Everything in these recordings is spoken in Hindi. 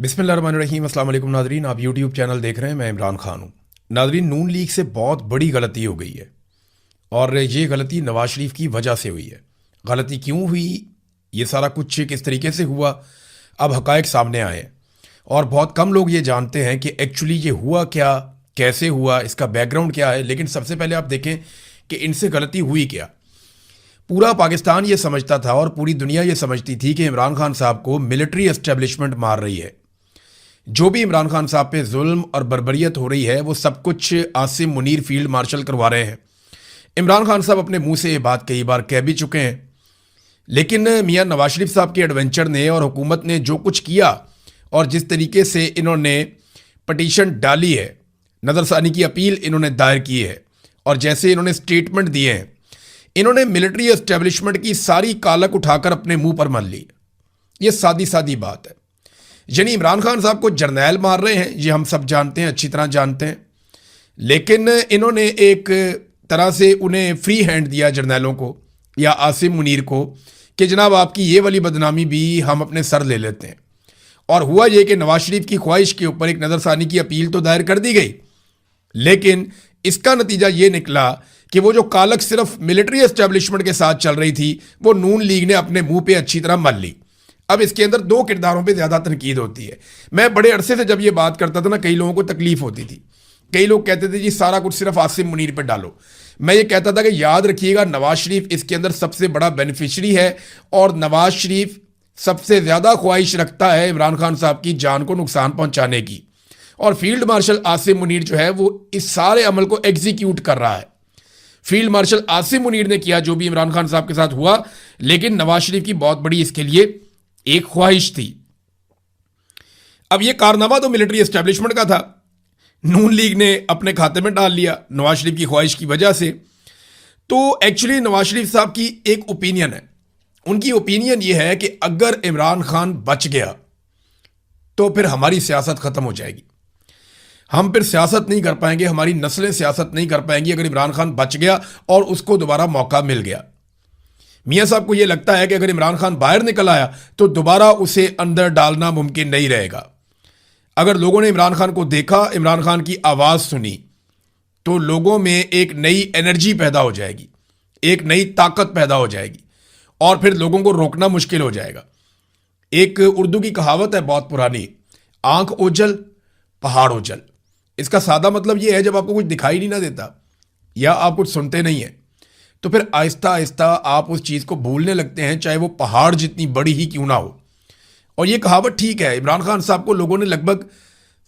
बिस्मिल्लाहिर्रहमानिर्रहीम। अस्सलाम वालेकुम नादरीन, आप यूट्यूब चैनल देख रहे हैं। मैं इमरान खान हूँ। नादरीन, नून लीग से बहुत बड़ी गलती हो गई है और ये गलती नवाज शरीफ की वजह से हुई है। गलती क्यों हुई, ये सारा कुछ किस तरीके से हुआ, अब हकायक सामने आए हैं और बहुत कम लोग ये जानते हैं कि एक्चुअली ये हुआ क्या, कैसे हुआ, इसका बैकग्राउंड क्या है। लेकिन सबसे पहले आप देखें कि इनसे गलती हुई क्या। पूरा पाकिस्तान ये समझता था और पूरी दुनिया ये समझती थी कि इमरान खान साहब को मिलिट्री एस्टेब्लिशमेंट मार रही है। जो भी इमरान खान साहब पे जुल्म और बर्बरियत हो रही है वो सब कुछ आसिम मुनीर फील्ड मार्शल करवा रहे हैं। इमरान खान साहब अपने मुंह से ये बात कई बार कह भी चुके हैं, लेकिन मियां नवाज शरीफ साहब के एडवेंचर ने और हुकूमत ने जो कुछ किया और जिस तरीके से इन्होंने पटिशन डाली है, नज़रसानी की अपील इन्होंने दायर की है और जैसे इन्होंने स्टेटमेंट दिए हैं, इन्होंने मिलिट्री एस्टेब्लिशमेंट की सारी कालक उठाकर अपने मुंह पर मान ली। ये सादी सादी बात है। यानी इमरान खान साहब को जर्नैल मार रहे हैं, ये हम सब जानते हैं, अच्छी तरह जानते हैं, लेकिन इन्होंने एक तरह से उन्हें फ्री हैंड दिया जर्नैलों को या आसिम मुनीर को कि जनाब आपकी ये वाली बदनामी भी हम अपने सर ले लेते हैं। और हुआ ये कि नवाज शरीफ की ख्वाहिश के ऊपर एक नज़रसानी की अपील तो दायर कर दी गई, लेकिन इसका नतीजा ये निकला कि वो जो कालक सिर्फ मिलिट्री एस्टेब्लिशमेंट के साथ चल रही थी वो नून लीग ने अपने मुंह पे अच्छी तरह मान ली। अब इसके अंदर दो किरदारों पे ज़्यादा तनकीद होती है। मैं बड़े अरसे से जब ये बात करता था ना, कई लोगों को तकलीफ होती थी। कई लोग कहते थे जी सारा कुछ सिर्फ आसिम मुनीर पे डालो। मैं ये कहता था कि याद रखिएगा नवाज शरीफ इसके अंदर सबसे बड़ा बेनिफिशरी है और नवाज शरीफ सबसे ज़्यादा ख्वाहिश रखता है इमरान खान साहब की जान को नुकसान पहुंचाने की। और फील्ड मार्शल आसिम मुनीर जो है वो इस सारे अमल को एग्जीक्यूट कर रहा है। फील्ड मार्शल आसिम मुनीर ने किया जो भी इमरान खान साहब के साथ हुआ, लेकिन नवाज शरीफ की बहुत बड़ी इसके लिए एक ख्वाहिश थी। अब यह कारनामा तो मिलिट्री एस्टेब्लिशमेंट का था, नून लीग ने अपने खाते में डाल लिया नवाज शरीफ की ख्वाहिश की वजह से। तो एक्चुअली नवाज शरीफ साहब की एक ओपिनियन है। उनकी ओपिनियन यह है कि अगर इमरान खान बच गया तो फिर हमारी सियासत खत्म हो जाएगी, हम फिर सियासत नहीं कर पाएंगे, हमारी नस्लें सियासत नहीं कर पाएंगी अगर इमरान खान बच गया और उसको दोबारा मौका मिल गया। मियां साहब को यह लगता है कि अगर इमरान खान बाहर निकल आया तो दोबारा उसे अंदर डालना मुमकिन नहीं रहेगा। अगर लोगों ने इमरान खान को देखा, इमरान खान की आवाज़ सुनी, तो लोगों में एक नई एनर्जी पैदा हो जाएगी, एक नई ताकत पैदा हो जाएगी और फिर लोगों को रोकना मुश्किल हो जाएगा। एक उर्दू की कहावत है बहुत पुरानी, आंख ओझल पहाड़ ओझल। इसका सादा मतलब यह है जब आपको कुछ दिखाई नहीं ना देता या आप कुछ सुनते नहीं हैं तो फिर आहिस्ता आहिस्ता आप उस चीज़ को भूलने लगते हैं, चाहे वो पहाड़ जितनी बड़ी ही क्यों ना हो। और ये कहावत ठीक है। इमरान खान साहब को लोगों ने लगभग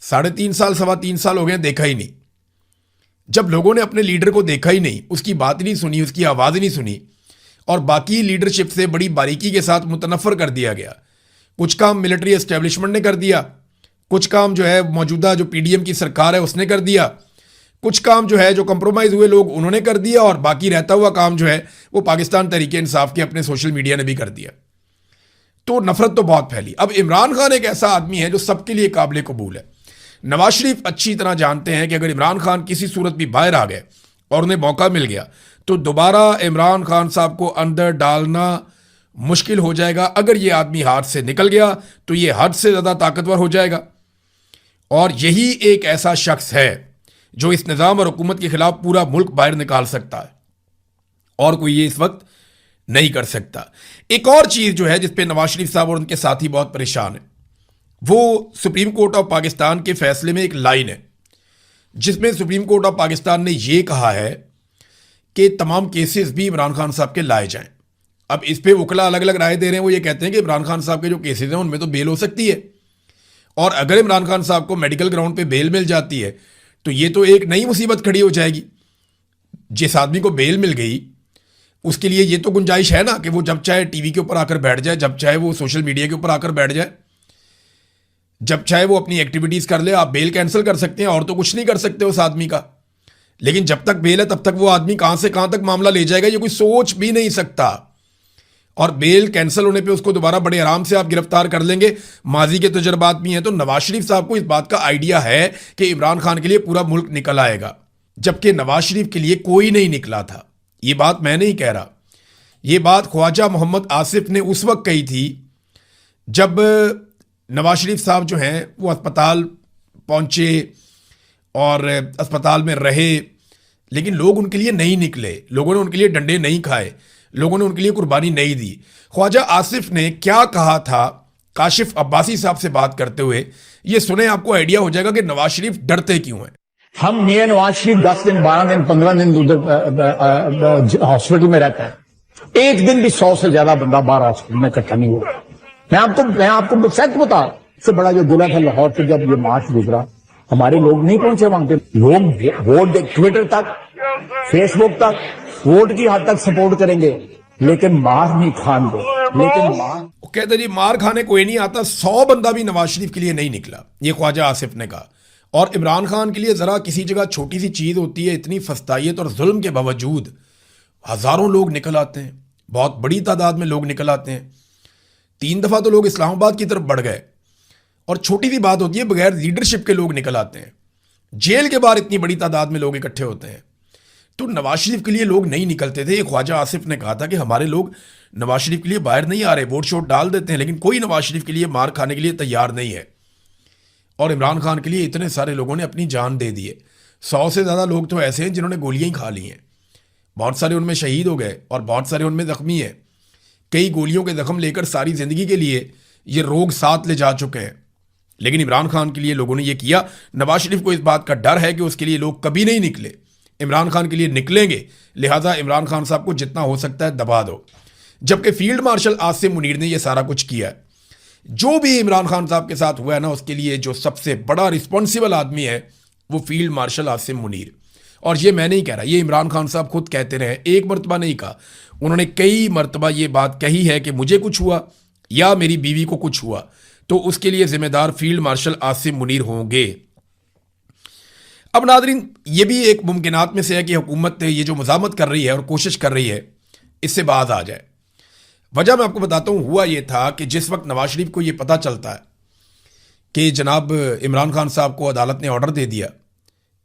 3.5 साल 3.25 साल हो गए देखा ही नहीं। जब लोगों ने अपने लीडर को देखा ही नहीं, उसकी बात ही नहीं सुनी, उसकी आवाज़ ही नहीं सुनी और बाकी लीडरशिप से बड़ी बारीकी के साथ मुतनफ़र कर दिया गया। कुछ काम मिलिट्री एस्टेब्लिशमेंट ने कर दिया, कुछ काम जो है मौजूदा जो PDM की सरकार है उसने कर दिया, कुछ काम जो है जो कंप्रोमाइज़ हुए लोग उन्होंने कर दिया और बाकी रहता हुआ काम जो है वो पाकिस्तान तहरीक इंसाफ के अपने सोशल मीडिया ने भी कर दिया। तो नफरत तो बहुत फैली। अब इमरान खान एक ऐसा आदमी है जो सबके लिए काबिल कबूल है। नवाज शरीफ अच्छी तरह जानते हैं कि अगर इमरान खान किसी सूरत भी बाहर आ गए और उन्हें मौका मिल गया तो दोबारा इमरान खान साहब को अंदर डालना मुश्किल हो जाएगा। अगर ये आदमी हाथ से निकल गया तो ये हद से ज़्यादा ताकतवर हो जाएगा और यही एक ऐसा शख्स है जो इस निज़ाम और हुकूमत के खिलाफ पूरा मुल्क बाहर निकाल सकता है और कोई ये इस वक्त नहीं कर सकता। एक और चीज़ जो है जिस पे नवाज शरीफ साहब और उनके साथी बहुत परेशान हैं, वो सुप्रीम कोर्ट ऑफ पाकिस्तान के फैसले में एक लाइन है जिसमें सुप्रीम कोर्ट ऑफ पाकिस्तान ने यह कहा है कि तमाम केसेस भी इमरान खान साहब के लाए जाएं। अब इस पे वकला अलग अलग राय दे रहे हैं। वो ये कहते हैं कि इमरान खान साहब के जो केसेस हैं उनमें तो बेल हो सकती है और अगर इमरान खान साहब को मेडिकल ग्राउंड पे बेल मिल जाती है तो ये तो एक नई मुसीबत खड़ी हो जाएगी। जिस आदमी को बेल मिल गई उसके लिए ये तो गुंजाइश है ना कि वो जब चाहे टीवी के ऊपर आकर बैठ जाए, जब चाहे वो सोशल मीडिया के ऊपर आकर बैठ जाए, जब चाहे वो अपनी एक्टिविटीज़ कर ले। आप बेल कैंसिल कर सकते हैं और तो कुछ नहीं कर सकते उस आदमी का, लेकिन जब तक बेल है तब तक वो आदमी कहाँ से कहाँ तक मामला ले जाएगा ये कोई सोच भी नहीं सकता। और बेल कैंसिल होने पे उसको दोबारा बड़े आराम से आप गिरफ्तार कर लेंगे। माजी के तजर्बात भी हैं। तो नवाज शरीफ साहब को इस बात का आइडिया है कि इमरान खान के लिए पूरा मुल्क निकल आएगा, जबकि नवाज शरीफ के लिए कोई नहीं निकला था। ये बात मैं नहीं कह रहा, ये बात ख्वाजा मोहम्मद आसिफ ने उस वक्त कही थी जब नवाज शरीफ साहब जो हैं वो अस्पताल पहुंचे और अस्पताल में रहे, लेकिन लोग उनके लिए नहीं निकले, लोगों ने उनके लिए डंडे नहीं खाए, लोगों ने उनके लिए कुर्बानी नहीं दी। ख्वाजा आसिफ ने क्या कहा था काशिफ अब्बासी साहब से बात करते हुए, ये सुने, आपको आइडिया हो जाएगा कि नवाज शरीफ डरते क्यों हैं। हम ये नवाज शरीफ 10 दिन 12 दिन 15 दिन उधर हॉस्पिटल में रहता है, एक दिन भी 100 से ज्यादा बंदा बाहर हॉस्पिटल में इकट्ठा नहीं हुआ। मैं आपको सच बता, सबसे बड़ा जो गुना था लाहौर से जब ये मार्च गुजरा, हमारे लोग नहीं पहुंचे वहां पे। लोग वोट ट्विटर तक, फेसबुक तक, वोट की हद तक सपोर्ट करेंगे, लेकिन मार नहीं खाएंगे। लेकिन कहते जी मार खाने कोई नहीं आता, 100 बंदा भी नवाज शरीफ के लिए नहीं निकला, ये ख्वाजा आसिफ ने कहा। और इमरान खान के लिए जरा किसी जगह छोटी सी चीज होती है, इतनी फस्तायत और जुल्म के बावजूद हजारों लोग निकल आते हैं, बहुत बड़ी तादाद में लोग निकल आते हैं। 3 दफा तो लोग इस्लामाबाद की तरफ बढ़ गए, और छोटी सी बात होती है बगैर लीडरशिप के लोग निकल आते हैं। जेल के बाहर इतनी बड़ी तादाद में लोग इकट्ठे होते हैं, तो नवाज शरीफ के लिए लोग नहीं निकलते थे। ख्वाजा आसिफ ने कहा था कि हमारे लोग नवाज शरीफ के लिए बाहर नहीं आ रहे, वोट शोट डाल देते हैं, लेकिन कोई नवाज शरीफ के लिए मार खाने के लिए तैयार नहीं है। और इमरान खान के लिए इतने सारे लोगों ने अपनी जान दे दी है। 100 से ज़्यादा लोग तो ऐसे हैं जिन्होंने गोलियां ही खा ली हैं, बहुत सारे उनमें शहीद हो गए और बहुत सारे उनमें ज़ख्मी हैं। कई गोलियों के जख्म लेकर सारी ज़िंदगी के लिए ये रोग साथ ले जा चुके हैं। लेकिन इमरान खान के लिए लोगों ने ये किया। नवाज शरीफ को इस बात का डर है कि उसके लिए लोग कभी नहीं निकले, इमरान खान के लिए निकलेंगे, लिहाजा इमरान खान साहब को जितना हो सकता है दबा दो। जबकि फील्ड मार्शल आसिम मुनीर ने यह सारा कुछ किया है। जो भी इमरान खान साहब के साथ हुआ है ना, उसके लिए जो सबसे बड़ा रिस्पॉन्सिबल आदमी है वो फील्ड मार्शल आसिम मुनीर। और ये मैं नहीं कह रहा, ये इमरान खान साहब खुद कहते रहे, एक मरतबा नहीं कहा, उन्होंने कई मरतबा ये बात कही है कि मुझे कुछ हुआ या मेरी बीवी को कुछ हुआ तो उसके लिए जिम्मेदार फील्ड मार्शल आसिम मुनीर होंगे। अब नादरीन, ये भी एक मुमकिनात में से है कि हुकूमत ये जो मज़ामत कर रही है और कोशिश कर रही है इससे बाज आ जाए। वजह मैं आपको बताता हूँ, हुआ ये था कि जिस वक्त नवाज शरीफ को ये पता चलता है कि जनाब इमरान खान साहब को अदालत ने ऑर्डर दे दिया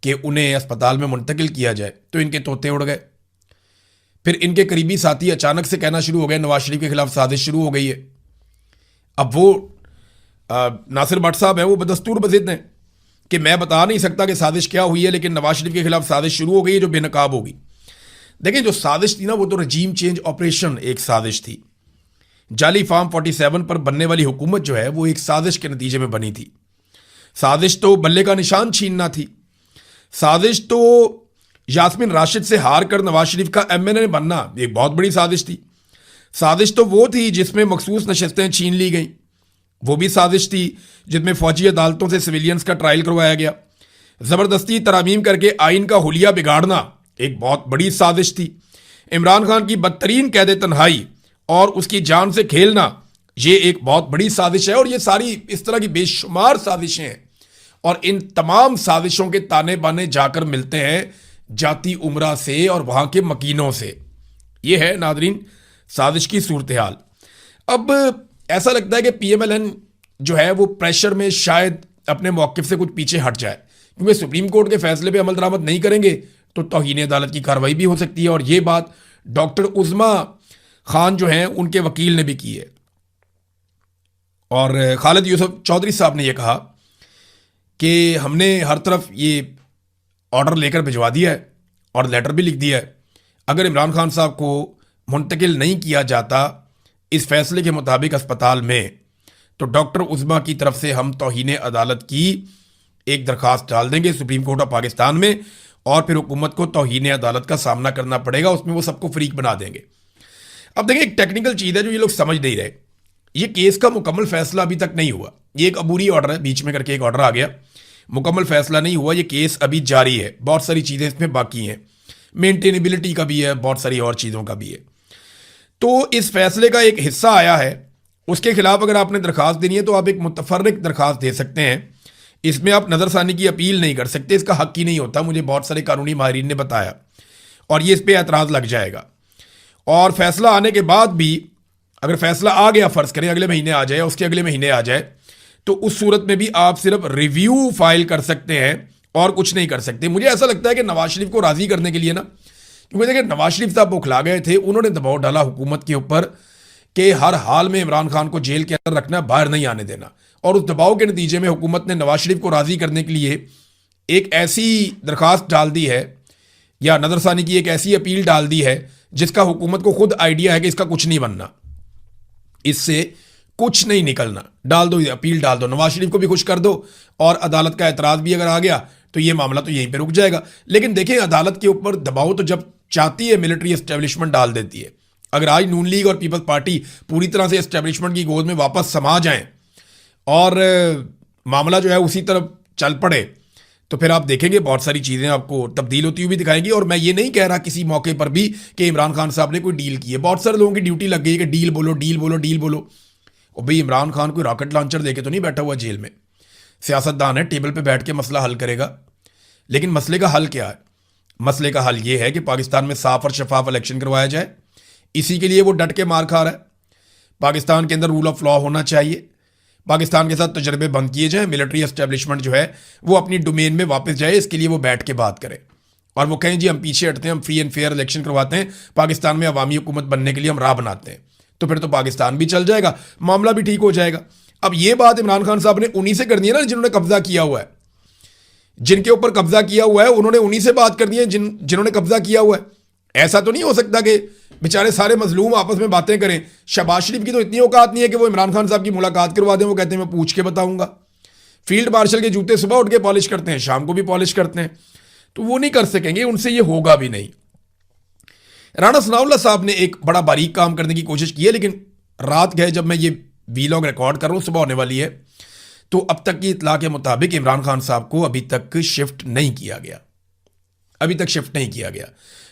कि उन्हें अस्पताल में मुंतकिल किया जाए, तो इनके तोते उड़ गए। फिर इनके करीबी साथी अचानक से कहना शुरू हो गए नवाज शरीफ के खिलाफ साजिश शुरू हो गई है। अब वो नासिर भट्ट साहब हैं, वो बदस्तूर बज़िद हैं कि मैं बता नहीं सकता कि साजिश क्या हुई है, लेकिन नवाज शरीफ के खिलाफ साजिश शुरू हो गई है जो बेनकाब होगी। देखिए, जो साजिश थी ना, वो तो रजीम चेंज ऑपरेशन एक साजिश थी। जाली फार्म 47 पर बनने वाली हुकूमत जो है वो एक साजिश के नतीजे में बनी थी। साजिश तो बल्ले का निशान छीनना थी, साजिश तो यास्मीन राशिद से हार कर नवाज शरीफ का MNA बनना एक बहुत बड़ी साजिश थी। साजिश तो वो थी जिसमें मखसूस नशस्तें छीन ली गई, वो भी साजिश थी। जिसमें फौजी अदालतों से सिविलियंस का ट्रायल करवाया गया। ज़बरदस्ती तरामीम करके आइन का हुलिया बिगाड़ना एक बहुत बड़ी साजिश थी। इमरान खान की बदतरीन कैद तन्हाई और उसकी जान से खेलना, ये एक बहुत बड़ी साजिश है। और ये सारी इस तरह की बेशुमार साजिशें हैं, और इन तमाम साजिशों के ताने बाने जाकर मिलते हैं जाती उमरा से और वहाँ के मकीनों से। ये है नादरीन साजिश की सूरत हाल। अब ऐसा लगता है कि PMLN जो है वो प्रेशर में शायद अपने मौक़िफ़ से कुछ पीछे हट जाए, क्योंकि सुप्रीम कोर्ट के फैसले पे अमल दरामद नहीं करेंगे तो तौहीन अदालत की कार्रवाई भी हो सकती है। और ये बात डॉक्टर उज़मा खान जो हैं उनके वकील ने भी की है। और खालिद यूसुफ चौधरी साहब ने यह कहा कि हमने हर तरफ ये ऑर्डर लेकर भिजवा दिया है और लेटर भी लिख दिया है। अगर इमरान खान साहब को मुंतकिल नहीं किया जाता इस फैसले के मुताबिक अस्पताल में, तो डॉक्टर उज़मा की तरफ से हम तौहीन अदालत की एक दरख्वास्त डाल देंगे सुप्रीम कोर्ट ऑफ पाकिस्तान में, और फिर हुकूमत को तौहीन अदालत का सामना करना पड़ेगा, उसमें वो सबको फ्रीक बना देंगे। अब देखिए, एक टेक्निकल चीज़ है जो ये लोग समझ नहीं रहे। ये केस का मुकम्मल फैसला अभी तक नहीं हुआ, ये एक अबूरी ऑर्डर है, बीच में करके एक ऑर्डर आ गया, मुकम्मल फैसला नहीं हुआ। ये केस अभी जारी है, बहुत सारी चीज़ें इसमें बाकी हैं, मेंटेनेबिलिटी का भी है, बहुत सारी और चीज़ों का भी है। तो इस फैसले का एक हिस्सा आया है, उसके खिलाफ अगर आपने दरख्वास्त देनी है तो आप एक मुतफर्रिक दरख्वास्त दे सकते हैं। इसमें आप नज़रसानी की अपील नहीं कर सकते, इसका हक ही नहीं होता, मुझे बहुत सारे कानूनी माहिरीन ने बताया, और ये इस पर एतराज़ लग जाएगा। और फैसला आने के बाद भी अगर फैसला आ गया, फ़र्ज़ करें अगले महीने आ जाए, उसके अगले महीने आ जाए, तो उस सूरत में भी आप सिर्फ रिव्यू फाइल कर सकते हैं और कुछ नहीं कर सकते। मुझे ऐसा लगता है कि नवाज शरीफ को राज़ी करने के लिए ना, क्योंकि देखिए नवाज शरीफ साहब बौखला गए थे, उन्होंने दबाव डाला हुकूमत के ऊपर कि हर हाल में इमरान खान को जेल के अंदर रखना, बाहर नहीं आने देना, और उस दबाव के नतीजे में हुकूमत ने नवाज शरीफ को राज़ी करने के लिए एक ऐसी दरखास्त डाल दी है या नज़रसानी की एक ऐसी अपील डाल दी है जिसका हुकूमत को खुद आइडिया है कि इसका कुछ नहीं बनना, इससे कुछ नहीं निकलना। डाल दो, अपील डाल दो, नवाज शरीफ को भी खुश कर दो और अदालत का एतराज़ भी अगर आ गया तो ये मामला तो यहीं पे रुक जाएगा। लेकिन देखें, अदालत के ऊपर दबाव तो जब चाहती है मिलिट्री एस्टेब्लिशमेंट डाल देती है। अगर आज नून लीग और पीपल्स पार्टी पूरी तरह से एस्टेब्लिशमेंट की गोद में वापस समा जाएं और मामला जो है उसी तरफ चल पड़े तो फिर आप देखेंगे बहुत सारी चीज़ें आपको तब्दील होती हुई भी दिखाएंगी। और मैं ये नहीं कह रहा किसी मौके पर भी कि इमरान खान साहब ने कोई डील की है। बहुत सारे लोगों की ड्यूटी लग गई है कि डील बोलो, डील बोलो, डील बोलो। और भाई इमरान खान कोई रॉकेट लॉन्चर देके तो नहीं बैठा हुआ जेल में। सियासतदान है, टेबल पे बैठ के मसला हल करेगा। लेकिन मसले का हल क्या है? मसले का हल ये है कि पाकिस्तान में साफ और शफाफ इलेक्शन करवाया जाए। इसी के लिए वो डट के मार खा रहा है। पाकिस्तान के अंदर रूल ऑफ लॉ होना चाहिए। पाकिस्तान के साथ तजर्बे बंद किए जाएं। मिलिट्री एस्टेब्लिशमेंट जो है वो अपनी डोमेन में वापस जाए। इसके लिए वो बैठ के बात करें और वो कहें जी हम पीछे हटते हैं, हम फ्री एंड फेयर इलेक्शन करवाते हैं, पाकिस्तान में अवामी हुकूमत बनने के लिए हम राह बनाते हैं। तो फिर तो पाकिस्तान भी चल जाएगा, मामला भी ठीक हो जाएगा। अब ये बात इमरान खान साहब ने उन्हीं से करनी है ना जिन्होंने कब्जा किया हुआ है। जिनके ऊपर कब्जा किया हुआ है उन्होंने उन्हीं से बात करनी है जिन्होंने कब्जा किया हुआ है। ऐसा तो नहीं हो सकता कि बेचारे सारे मजलूम आपस में बातें करें। शहबाज शरीफ की तो इतनी औकात नहीं है कि वो इमरान खान साहब की मुलाकात करवा दें। वो कहते हैं मैं पूछ के बताऊंगा। फील्ड मार्शल के जूते सुबह उठ के पॉलिश करते हैं, शाम को भी पॉलिश करते हैं, तो वो नहीं कर सकेंगे, उनसे ये होगा भी नहीं। राणा सनाउल्लाह साहब ने एक बड़ा बारीक काम करने की कोशिश की है, लेकिन रात गए जब मैं ये वीलॉग रिकॉर्ड कर रहा हूँ, सुबह होने वाली है, तो अब तक की इतला के मुताबिक इमरान खान साहब को अभी तक शिफ्ट नहीं किया गया। अभी तक शिफ्ट नहीं किया गया,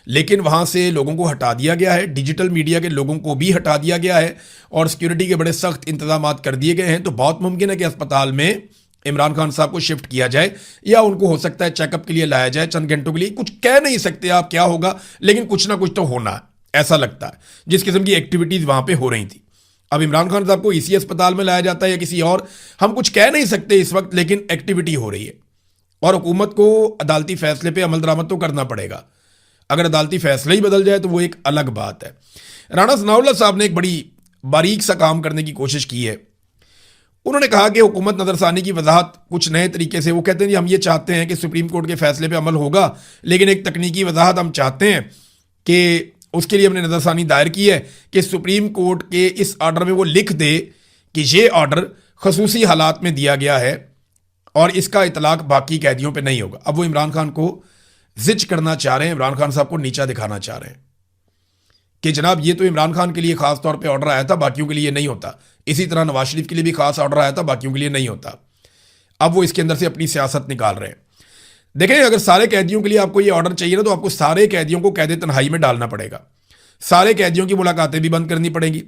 लेकिन वहाँ से लोगों को हटा दिया गया है। डिजिटल मीडिया के लोगों को भी हटा दिया गया है और सिक्योरिटी के बड़े सख्त इंतजाम कर दिए गए हैं। तो बहुत मुमकिन है कि अस्पताल में इमरान खान साहब को शिफ्ट किया जाए या उनको हो सकता है चेकअप के लिए लाया जाए चंद घंटों के लिए। कुछ कह नहीं सकते आप क्या होगा, लेकिन कुछ ना कुछ तो होना है, ऐसा लगता है, जिस किस्म की एक्टिविटीज़ वहाँ पर हो रही थी। अब इमरान खान साहब को इसी अस्पताल में लाया जाता है या किसी और, हम कुछ कह नहीं सकते इस वक्त, लेकिन एक्टिविटी हो रही है और हुकूमत को अदालती फैसले पे अमल दरामद तो करना पड़ेगा। अगर अदालती फैसला ही बदल जाए तो वो एक अलग बात है। राणा सनाउल्लाह साहब ने एक बड़ी बारीक सा काम करने की कोशिश की है। उन्होंने कहा कि हुकूमत नज़रसानी की वजाहत कुछ नए तरीके से, वो कहते हैं जी हम ये चाहते हैं कि सुप्रीम कोर्ट के फैसले पे अमल होगा, लेकिन एक तकनीकी वजाहत हम चाहते हैं कि उसके लिए हमने नज़रसानी दायर की है कि सुप्रीम कोर्ट के इस ऑर्डर में वो लिख दे कि ये ऑर्डर खसूसी हालात में दिया गया है और इसका इतलाक बाकी कैदियों पे नहीं होगा। अब वो इमरान खान को जिच करना चाह रहे हैं, इमरान खान साहब को नीचा दिखाना चाह रहे हैं कि जनाब ये तो इमरान खान के लिए खास तौर पे ऑर्डर आया था, बाकियों के लिए नहीं होता। इसी तरह नवाज शरीफ के लिए भी खास ऑर्डर आया था, बाकियों के लिए नहीं होता। अब वो इसके अंदर से अपनी सियासत निकाल रहे हैं। देखें, अगर सारे कैदियों के लिए आपको ये ऑर्डर चाहिए ना, तो आपको सारे कैदियों को कैद तन्हाई में डालना पड़ेगा। सारे कैदियों की मुलाकातें भी बंद करनी पड़ेंगी,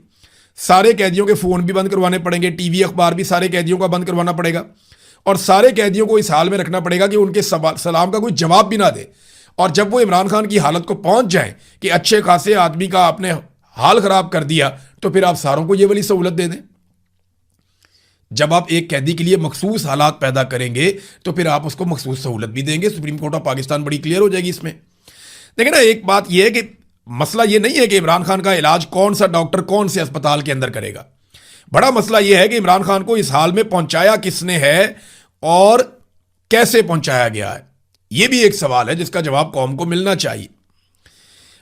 सारे कैदियों के फ़ोन भी बंद करवाने पड़ेंगे, टीवी अखबार भी सारे कैदियों का बंद करवाना पड़ेगा और सारे कैदियों को इस हाल में रखना पड़ेगा कि उनके सलाम का कोई जवाब भी ना दे। और जब वो इमरान खान की हालत को पहुंच जाए कि अच्छे खासे आदमी का आपने हाल खराब कर दिया, तो फिर आप सारों को ये वाली सहूलत दे दें। जब आप एक कैदी के लिए मखसूस हालात पैदा करेंगे तो फिर आप उसको मखसूस सहूलत भी देंगे। सुप्रीम कोर्ट ऑफ पाकिस्तान बड़ी क्लियर हो जाएगी इसमें। देखिए ना, एक बात यह है कि मसला ये नहीं है कि इमरान खान का इलाज कौन सा डॉक्टर कौन से अस्पताल के अंदर करेगा। बड़ा मसला यह है कि इमरान खान को इस हाल में पहुंचाया किसने है और कैसे पहुंचाया गया है। यह भी एक सवाल है जिसका जवाब कौम को मिलना चाहिए।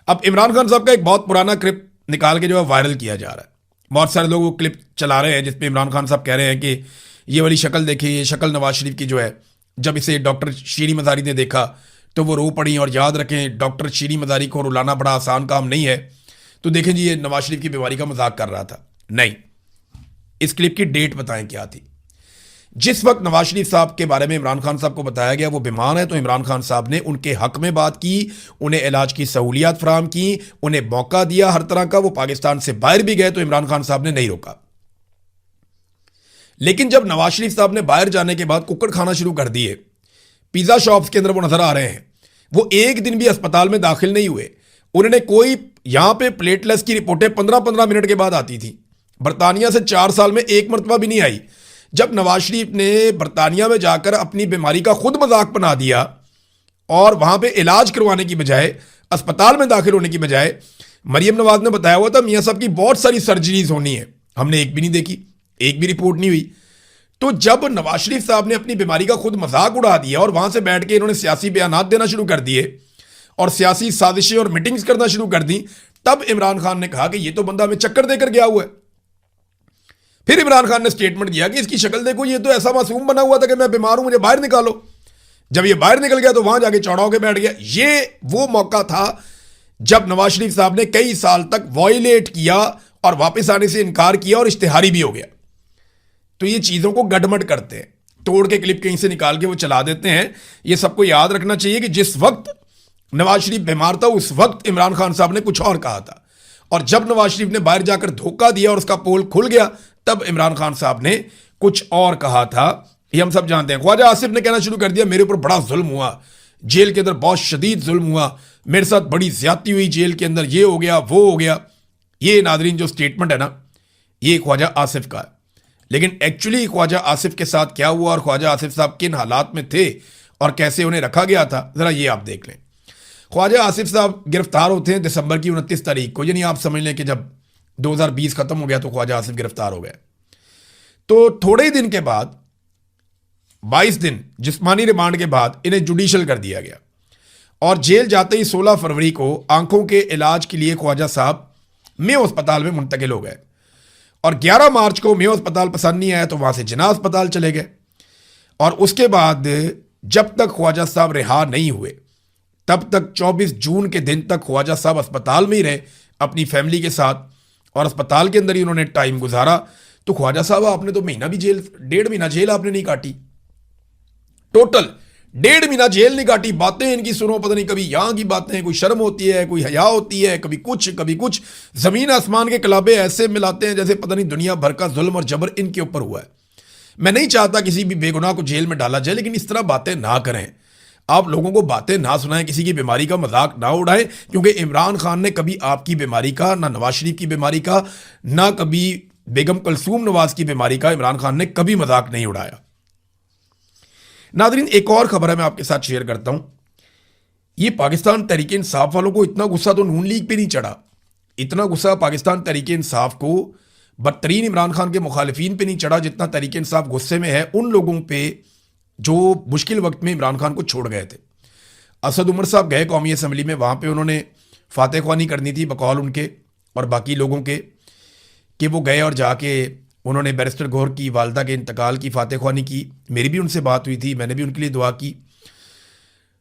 अब इमरान खान साहब का एक बहुत पुराना क्लिप निकाल के जो है वायरल किया जा रहा है। बहुत सारे लोग वो क्लिप चला रहे हैं जिसपे इमरान खान साहब कह रहे हैं कि ये वाली शक्ल देखिए, ये शक्ल नवाज शरीफ की जो है, जब इसे डॉक्टर शीरी मज़ारी ने देखा तो वो रो पड़ी। और याद रखें, डॉक्टर शीरी मज़ारी को रुलाना बड़ा आसान काम नहीं है। तो देखें जी, ये नवाज शरीफ की बीमारी का मजाक कर रहा था। नहीं, इस क्लिप की डेट बताएं क्या थी। जिस वक्त नवाज शरीफ साहब के बारे में इमरान खान साहब को बताया गया वो बीमार है, तो इमरान खान साहब ने उनके हक में बात की, उन्हें इलाज की सहूलियात फराम की, उन्हें मौका दिया हर तरह का। वो पाकिस्तान से बाहर भी गए तो इमरान खान साहब ने नहीं रोका। लेकिन जब नवाज शरीफ साहब ने बाहर जाने के बाद कुक्कड़ खाना शुरू कर दिए, पिज़्ज़ा शॉप्स के अंदर वो नजर आ रहे हैं, वो एक दिन भी अस्पताल में दाखिल नहीं हुए। उन्होंने कोई, यहां पे प्लेटलेस की रिपोर्टें 15-15 मिनट के बाद आती थी। बरतानिया से 4 साल में एक मरतबा भी नहीं आई। जब नवाज शरीफ ने बरतानिया में जाकर अपनी बीमारी का खुद मजाक बना दिया और वहां पे इलाज करवाने की बजाय, अस्पताल में दाखिल होने की बजाय, मरियम नवाज ने बताया हुआ था मियां साहब की बहुत सारी सर्जरीज होनी है, हमने एक भी नहीं देखी, एक भी रिपोर्ट नहीं हुई। तो जब नवाज शरीफ साहब ने अपनी बीमारी का खुद मजाक उड़ा दिया और वहां से बैठ के इन्होंने सियासी बयानात देना शुरू कर दिए और सियासी साजिशें और मीटिंग्स करना शुरू कर दी, तब इमरान खान ने कहा कि ये तो बंदा हमें चक्कर देकर गया हुआ है। फिर इमरान खान ने स्टेटमेंट दिया कि इसकी शक्ल देखो, ये तो ऐसा मासूम बना हुआ था कि मैं बीमार हूं, मुझे बाहर निकालो। जब ये बाहर निकल गया तो वहां जाके चौड़ा होकर बैठ गया। ये वो मौका था जब नवाज शरीफ साहब ने कई साल तक वॉयलेट किया और वापस आने से इनकार किया और इश्तिहारी भी हो गया। तो ये चीजों को गडमड करते हैं, तोड़ के क्लिप कहीं से निकाल के वो चला देते हैं। ये सबको याद रखना चाहिए कि जिस वक्त नवाज शरीफ बीमार था उस वक्त इमरान खान साहब ने कुछ और कहा था, और जब नवाज शरीफ ने बाहर जाकर धोखा दिया और उसका पोल खुल गया तब इमरान खान साहब ने कुछ और कहा था। ये हम सब जानते हैं। ख्वाजा आसिफ ने कहना शुरू कर दिया मेरे ऊपर बड़ा जुल्म हुआ, जेल के अंदर बहुत शदीद जुल्म हुआ, मेरे साथ बड़ी ज्यादती हुई जेल के अंदर, ये हो गया वो हो गया। ये नादरीन जो स्टेटमेंट है ना, ये ख्वाजा आसिफ का है। लेकिन एक्चुअली ख्वाजा आसिफ के साथ क्या हुआ और ख्वाजा आसिफ साहब किन हालात में थे और कैसे उन्हें रखा गया था, जरा ये आप देख लें। ख्वाजा आसिफ साहब गिरफ्तार होते हैं दिसंबर की 29 तारीख को, यानी आप समझ लें कि जब 2020 खत्म हो गया तो ख्वाजा आसिफ गिरफ्तार हो गए। तो थोड़े ही दिन के बाद 22 दिन जिस्मानी रिमांड के बाद इन्हें जुडिशल कर दिया गया और जेल जाते ही 16 फरवरी को आंखों के इलाज के लिए ख्वाजा साहब मेयो अस्पताल में मुंतकिल हो गए और 11 मार्च को मेयो अस्पताल पसंद नहीं आया तो वहां से जिन्ना अस्पताल चले गए। और उसके बाद जब तक ख्वाजा साहब रिहा नहीं हुए तब तक 24 जून के दिन तक ख्वाजा साहब अस्पताल में ही रहे अपनी फैमिली के साथ और अस्पताल के अंदर ही उन्होंने टाइम गुजारा। तो ख्वाजा साहब आपने तो महीना भी जेल, 1.5 महीना जेल आपने नहीं काटी, टोटल 1.5 महीना जेल नहीं काटी। बातें इनकी सुनो, पता नहीं कभी यहां की बातें, कोई शर्म होती है, कोई हया होती है, कभी कुछ जमीन आसमान के कलाबे ऐसे मिलाते हैं जैसे पता नहीं दुनिया भर का जुल्म और जबर इनके ऊपर हुआ है। मैं नहीं चाहता किसी भी बेगुनाह को जेल में डाला जाए, लेकिन इस तरह बातें ना करें, आप लोगों को बातें ना सुनाएं, किसी की बीमारी का मजाक ना उड़ाएं, क्योंकि इमरान खान ने कभी आपकी बीमारी का, ना नवाज शरीफ की बीमारी का, ना कभी बेगम कुलसूम नवाज की बीमारी का इमरान खान ने कभी मजाक नहीं उड़ाया। नादरीन, एक और खबर है मैं आपके साथ शेयर करता हूं। ये पाकिस्तान तहरीक इंसाफ वालों को इतना गुस्सा तो नून लीग पे नहीं चढ़ा, इतना गुस्सा पाकिस्तान तहरीक इंसाफ को बदतरीन इमरान खान के मुखालिफिन पे नहीं चढ़ा जितना तहरीक इंसाफ गुस्से में है उन लोगों पे जो मुश्किल वक्त में इमरान खान को छोड़ गए थे। असद उमर साहब गए कौमी असम्बली में, वहाँ पे उन्होंने फातह ख्वानी करनी थी बकौल उनके और बाकी लोगों के, कि वो गए और जाके उन्होंने बैरिस्टर गौहर की वालदा के इंतकाल की फातह ख्वानी की। मेरी भी उनसे बात हुई थी, मैंने भी उनके लिए दुआ की,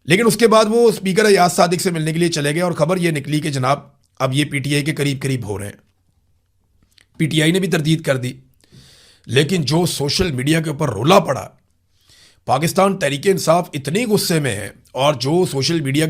लेकिन उसके बाद वो स्पीकर अयाज सादिक से मिलने के लिए चले गए और खबर ये निकली कि जनाब अब ये पीटीआई के करीब करीब हो रहे हैं। पीटीआई ने भी तरदीद कर दी, लेकिन जो सोशल मीडिया के ऊपर रोला पड़ा, पाकिस्तान तहरीक इंसाफ इतने गुस्से में है और जो सोशल मीडिया